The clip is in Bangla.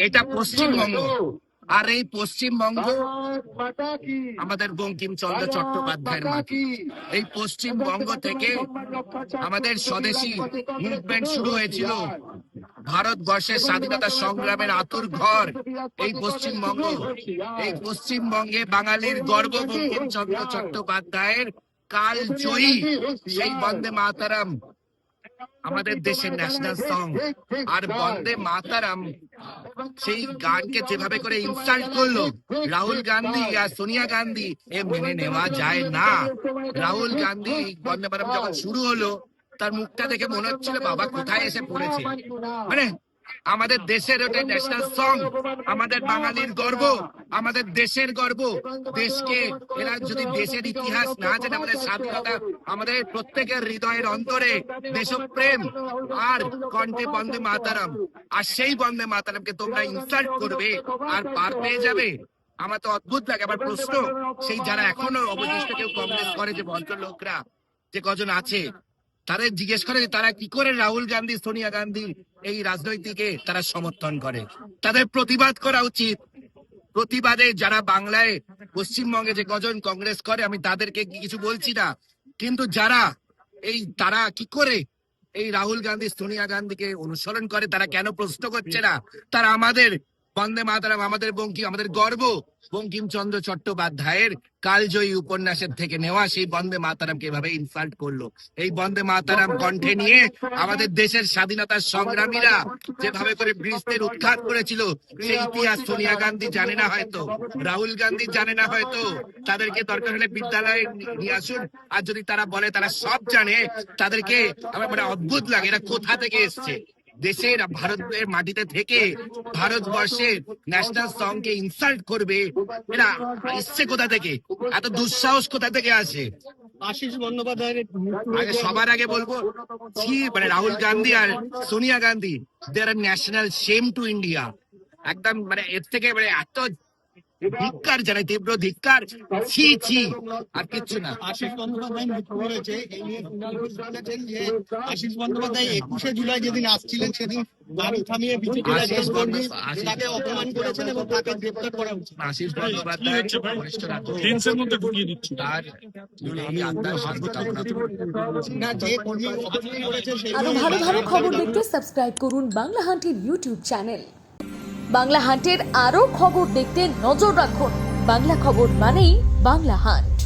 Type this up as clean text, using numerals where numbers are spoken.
এটা পশ্চিমবঙ্গ, আর এই পশ্চিমবঙ্গ আমাদের বঙ্কিমচন্দ্র চট্টোপাধ্যায়ের মাটি। এই পশ্চিমবঙ্গ থেকে আমাদের স্বদেশী মুভমেন্ট শুরু হয়েছিল। ভারতবর্ষের স্বাধীনতা সংগ্রামের আতুর ঘর এই পশ্চিমবঙ্গ। এই পশ্চিমবঙ্গে বাঙালির গর্ব বঙ্কিমচন্দ্র চট্টোপাধ্যায়ের কাল জয়ী সেই বন্দে মাতারাম আমাদের দেশের ন্যাশনাল সং। আর বন্দে মাতারাম সেই গানকে যেভাবে করে ইনসাল্ট করলো রাহুল গান্ধী আর সোনিয়া গান্ধী, এ মেনে নেওয়া যায় না। রাহুল গান্ধী বন্দে মাতারাম যখন শুরু হলো তার মুখটা দেখে মনে হচ্ছিল বাবা কোথায় এসে পড়েছে। মানে আমাদের দেশের ওটা ন্যাশনাল সং, আমাদের বাঙালির গর্ব, আমাদের দেশের গর্ব। দেশকে এরা যদি দেশের ইতিহাস না জানে, আমাদের স্বাধীনতা, আমাদের প্রত্যেকের হৃদয়ের অন্তরে দেশপ্রেম আর কণ্ঠে বন্দে মাতারাম, আর সেই বন্দে মাতারামকে তোমরা ইনসাল্ট করবে আর পার পেয়ে যাবে। আমার তো অদ্ভুত লাগে। আমার প্রশ্ন, সেই যারা এখনো অবশিষ্ট কেউ কংগ্রেস করে, যে ভদ্রলোকরা যে কজন আছে, তাদের জিজ্ঞেস করে যে তারা কি করে রাহুল গান্ধী সোনিয়া গান্ধী এই রাজনৈতিকে তারা সমর্থন করে। তাদের প্রতিবাদ করা উচিত। প্রতিবাদে যারা বাংলায় পশ্চিমবঙ্গে যে কজন কংগ্রেস করে, আমি তাদেরকে কিছু বলছি না, কিন্তু যারা তারা কি করে এই রাহুল গান্ধী সোনিয়া গান্ধীকে অনুসরণ করে, তারা কেন প্রশ্ন করছে না? তারা আমাদের বন্দে মাতারাম, আমাদের আমাদের গর্ব বঙ্কিমচন্দ্র চট্টোপাধ্যায়ের কালজয়ী উপন্যাসের থেকে নেওয়া সেই বন্দে মাতারামকে এভাবে ইনসাল্ট করলো। এই বন্দে মাতারাম কণ্ঠে নিয়ে আমাদের দেশের স্বাধীনতার সংগ্রামীরা যেভাবে করে ব্রিটিশদের উৎখাত করেছিল, সেই ইতিহাস সোনিয়া গান্ধী জানে না হয়তো, রাহুল গান্ধী জানে না হয়তো। তাদেরকে দরকার হলে বিদ্যালয়ে নিয়ে আসুন, আর যদি তারা বলে তারা সব জানে, তাদেরকে আমার মানে অদ্ভুত লাগে। এরা কোথা থেকে এসছে? দেশের ভারতের মাটিতে থেকে ভারতবর্ষের ন্যাশনাল সংকে ইনসাল্ট করবে, এরা এসছে কোথা থেকে? এত দুঃসাহস কোথা থেকে আসে? আশিস বন্দ্যোপাধ্যায়ের আগে সবার আগে বলবো, মানে রাহুল গান্ধী আর সোনিয়া গান্ধী, দে আর ন্যাশনাল শেম টু ইন্ডিয়া। একদম মানে এর থেকে মানে এত ধিক্কার জানাই, তীব্র ধিক্কার, ছি ছি, আর কিচ্ছু না। আশিস বন্দ্যোপাধ্যায় মৃত্যু হয়েছে, এই নিয়ে শুনেছেন যে আশিস বন্দ্যোপাধ্যায় 21শে জুলাই যেদিন আসছিলেন সেদিন গাড়ি থামিয়ে বিজেপি তাকে অপমান করেছেন এবং তাকে গ্রেপ্তার করা উচিত। আশিস বন্দ্যোপাধ্যায় আরো ভালো ভালো খবর দেখতে সাবস্ক্রাইব করুন বাংলা হান্টের ইউটিউব চ্যানেল। বাংলা হান্টের আরো খবর দেখতে নজর রাখুন। বাংলা খবর মানেই বাংলা হান্ট।